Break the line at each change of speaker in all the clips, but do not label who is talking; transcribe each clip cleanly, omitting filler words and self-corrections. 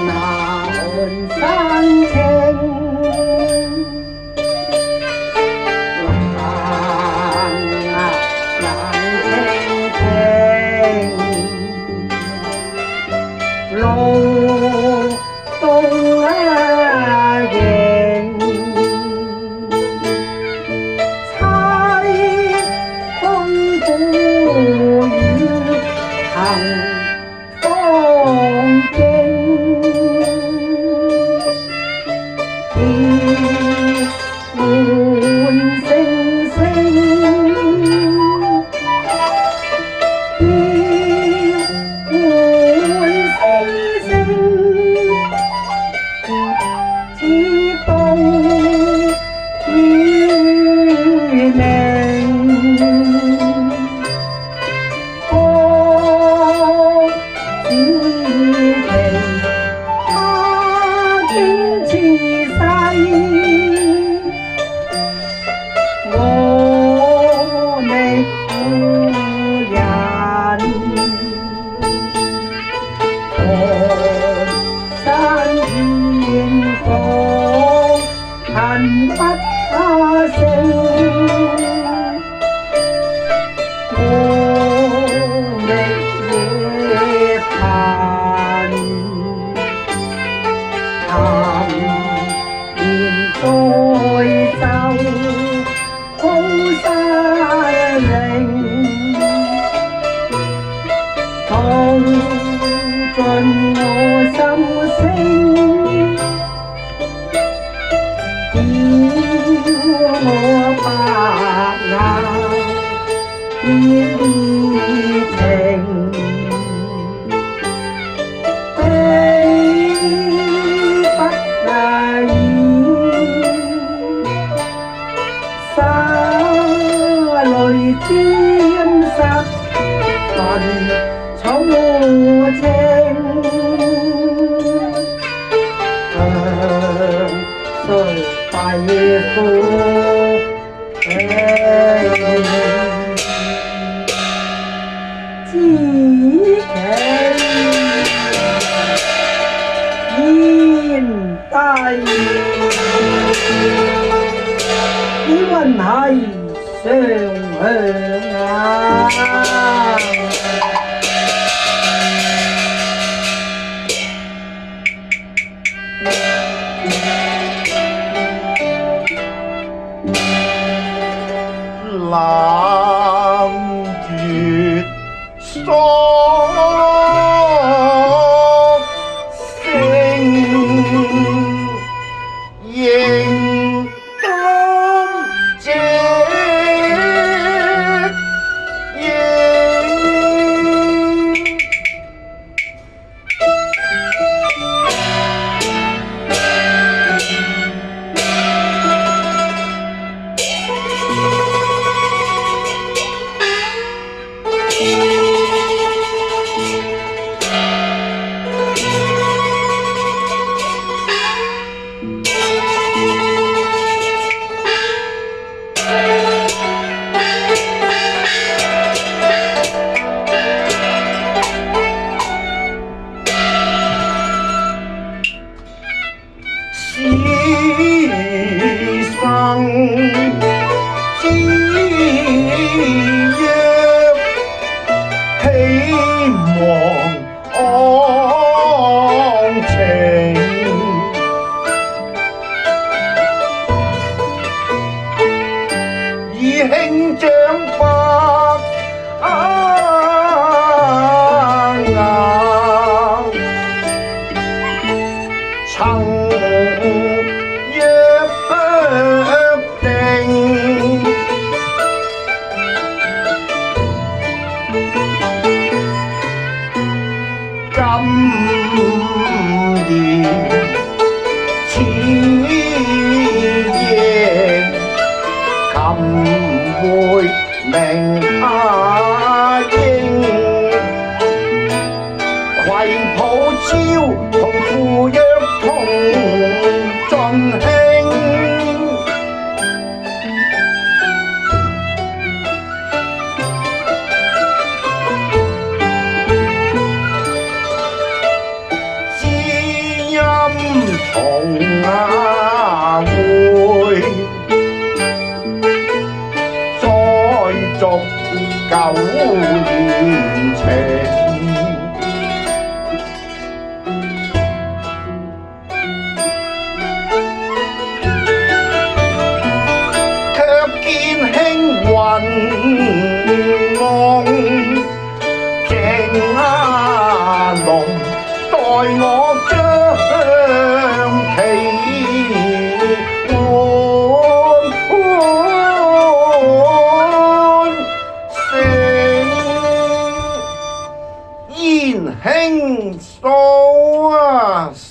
那山青，冷清清，路東影，猜空苦雨行。恨不他聲，我覓夜盼，談言再奏高山嶺，道盡我心聲。我白眼變情，悲不已，灑淚沾濕唇草青，誰肺腑？知己煙低，只溫係雙向啊！
冷月疏聲，迎當夕映。此生只約希望安情，以兄長白眼，曾舊輕蘇城。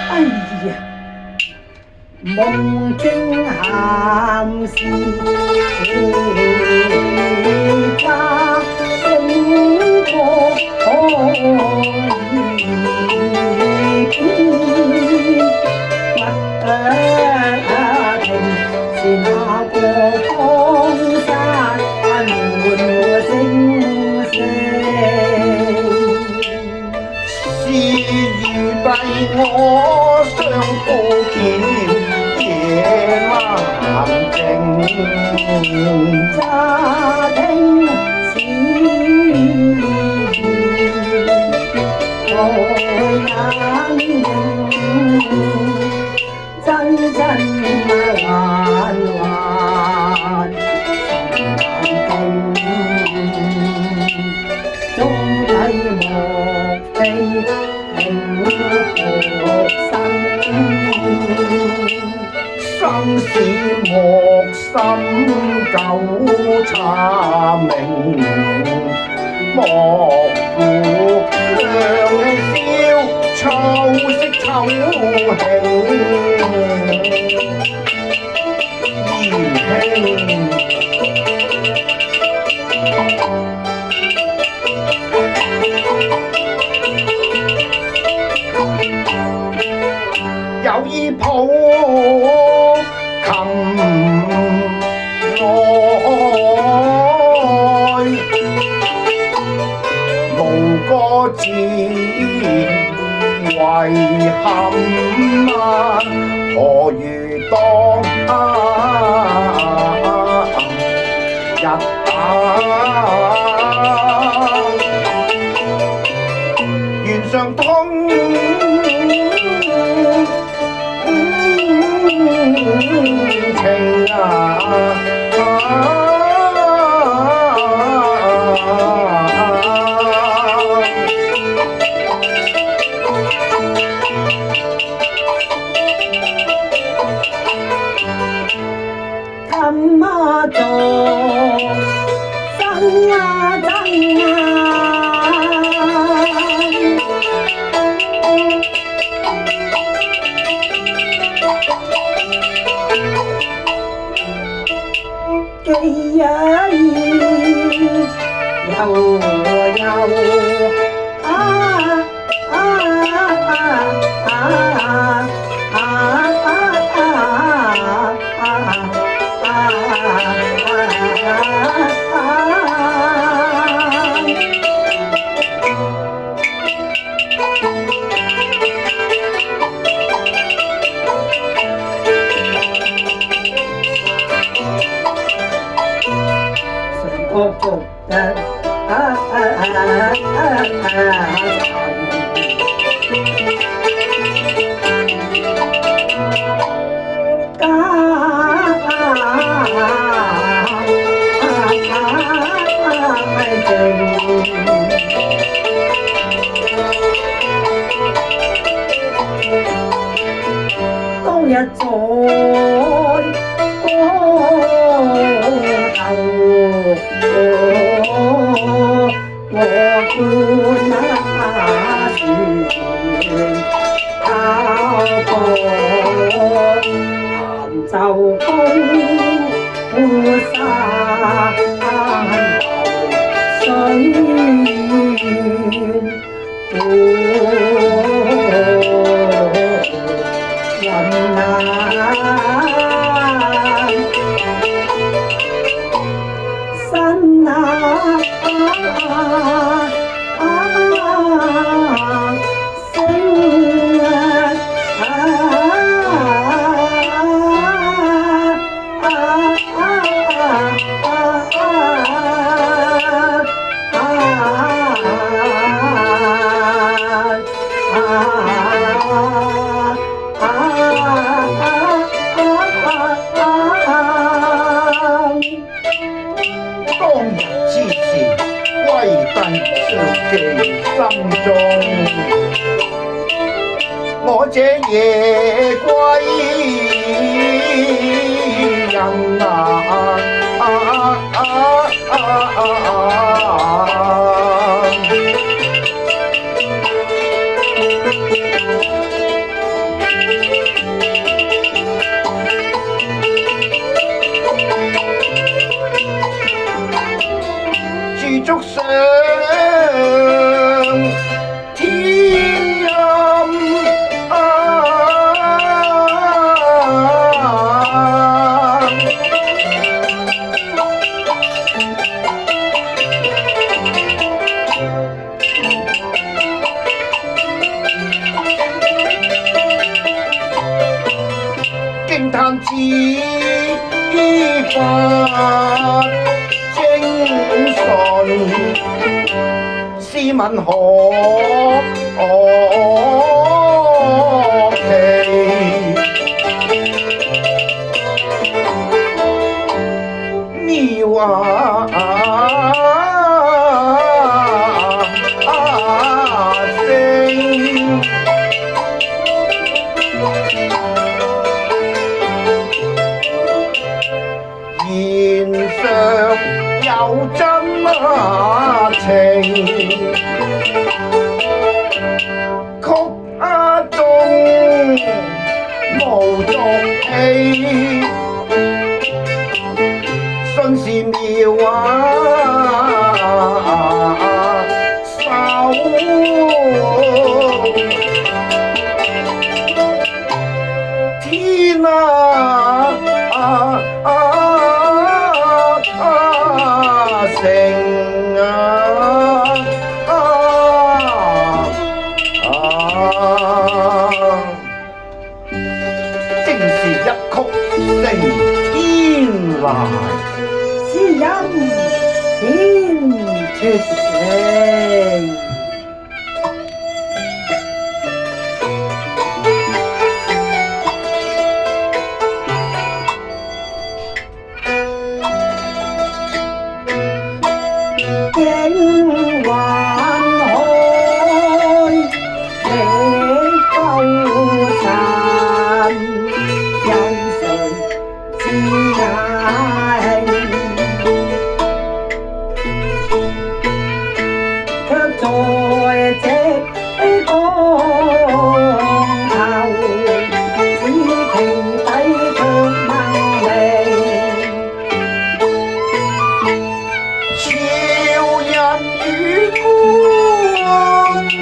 哎呀，夢境鹹事家醒過可以見，不停是那個江山滿星星。
是如弟我相抱見，夜闌靜。
乍聽此言，愛眼凝，真真幻幻心定，終睇莫非令何生？
生死莫深究查明，莫負良宵秋色秋興。兒兄有意抱琴來，無個字遺憾啊，何如當日打緣上通。情啊，
氹啊做真啊真記呀又我覺得當日在我觀那船靠過鹹州風沙流水雲身啊啊
之時，歸帝常記心中。我這夜歸人駐足上天陰。驚嘆之法精純，試問何其妙聲！言上有真情，曲中無俗氣，信是妙手。天城正是一曲升天來，
詩音顯絕情。景還開，你浮沉，有誰知眼？卻在這江頭，只期抵卻能明。與光環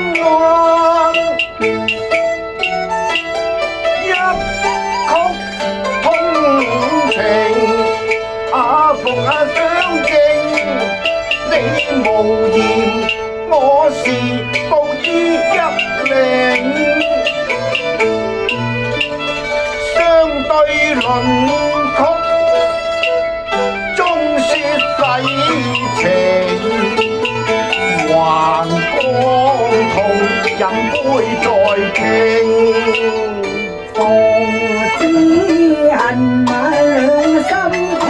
一曲通情，復相敬，你無言，我是報之一領，相對論曲中說世情，還光同飲杯再傾，奉旨恨晚兩心傾，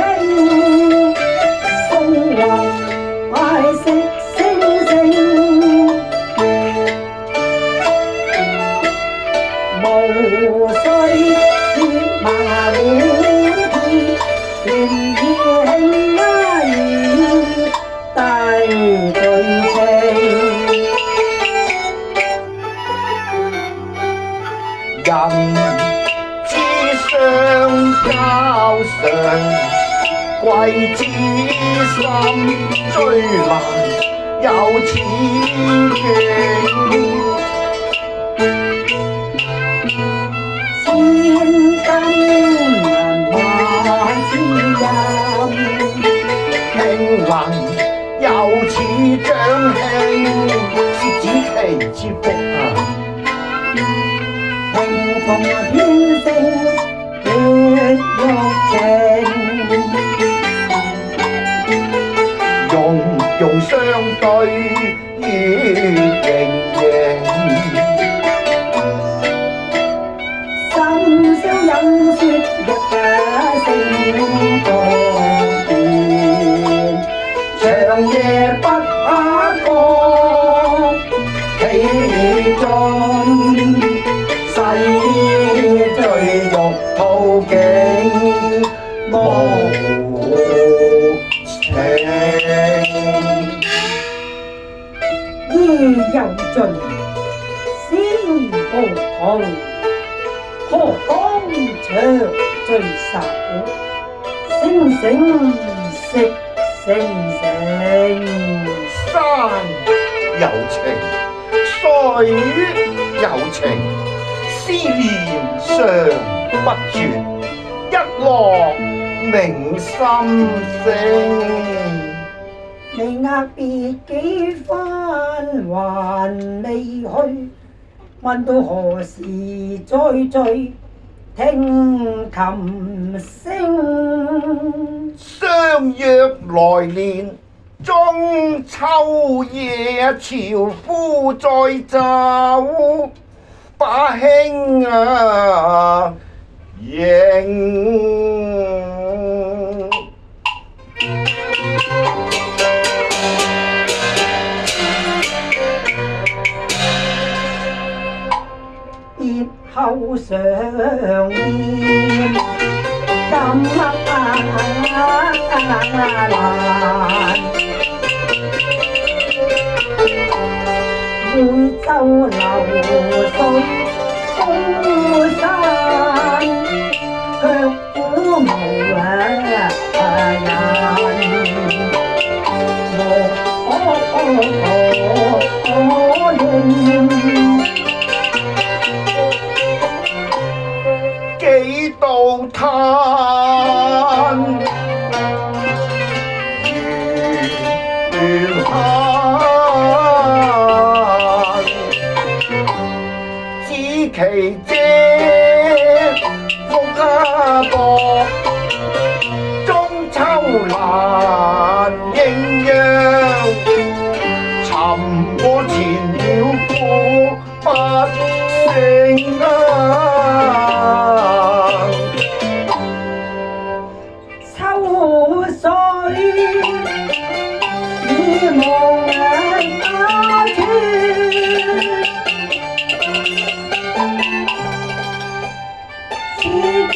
風雲快食星星，無須鐵馬會鐵，連意興拉遠大對情。
人之相交上，貴之心最難有此境。
千金難買知音，
興能有此長興，是子期之福啊！
同天星血肉情，
融融相對月盈盈，
深宵飲雪日嘅星光斷，
長長夜不怕光，企盡細醉玉兔境無情。
夜又盡，思無窮，何當長聚首？星星息星星，
山有情，水有情，思念常不絕，一落明心聲。
你額別幾番還未去，問到何時再聚？聽琴聲，
相約來年中秋夜，樵夫載酒，把兄迎。
別後常念，今難。每週流水高山，卻苦無人。我認。
幾度嘆，緣恨，知其姐福薄，中秋難應讓，尋我前了過不勝
秋水已無人打斷，只見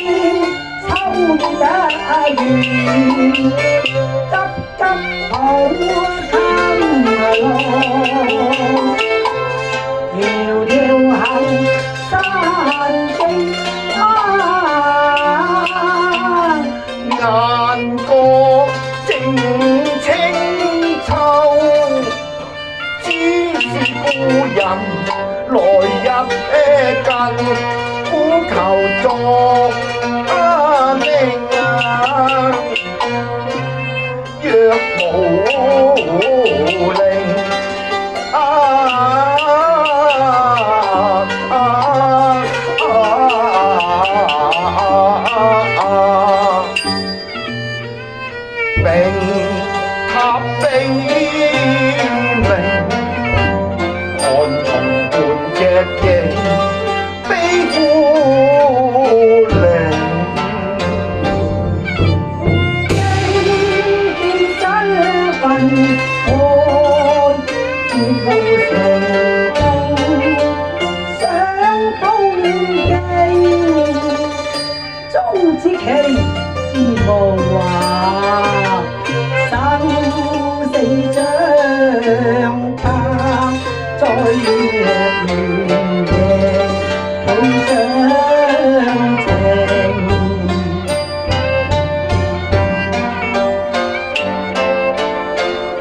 秋得圓，急急抱襟來，迢迢行山徑。
眼角正清秋，只是故人來日近，苦求作命若無令明塔悲鳴，看從伴隻影，悲呼鈴。
見真份看見無成，想風景，終知其志無華。生死相隔，在月圓夜抱相情。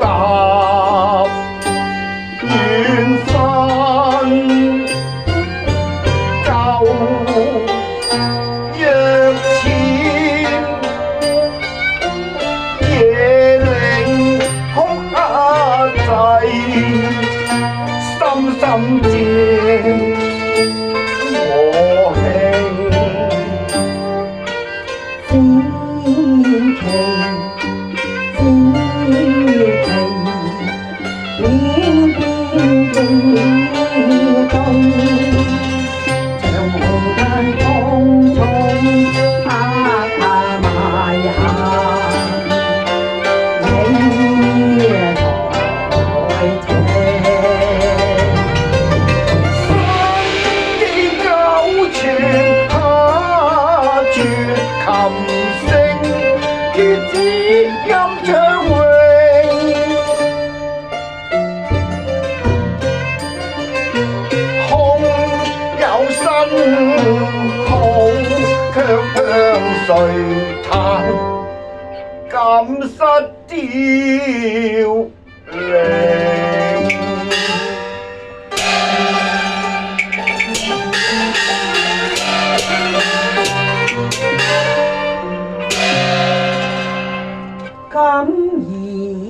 踏遠山舊約前，夜令哭滯，深深知我興。
知其偏偏地動，像紅顏蒼蒼埋下，影夜
靈。
敢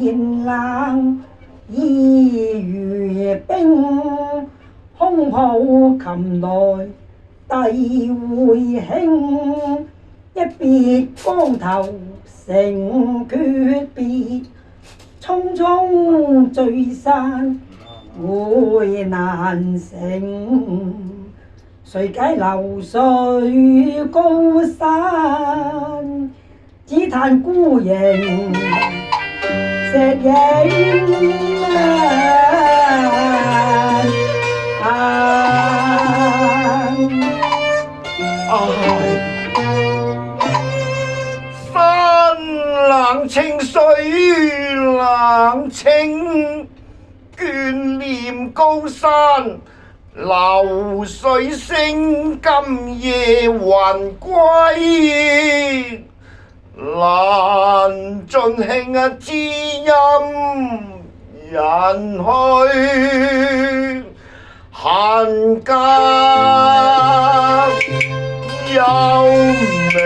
言冷，意如冰。空抱琴來帝會興，一別光頭成訣別，匆匆聚散會難成。誰解流水高山，只嘆孤影石影
山冷清水冷清，眷念高山流水聲，今夜還歸。難盡興知音人去，閒隔幽冥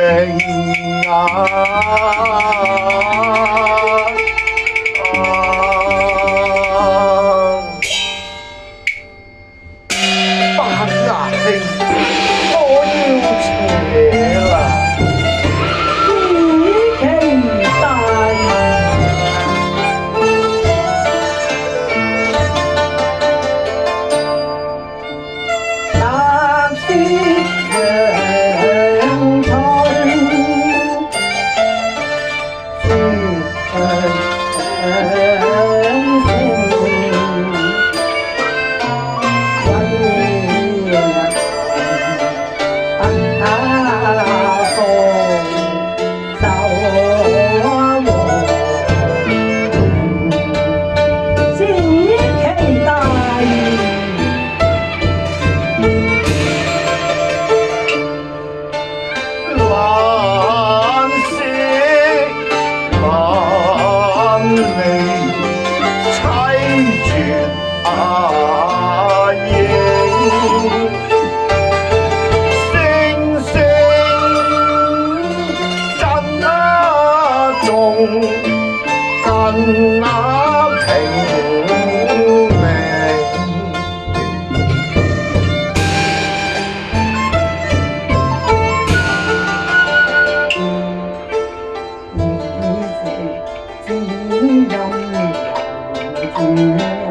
班牙兄，我要扯啦！近那平明，
只因人有緣。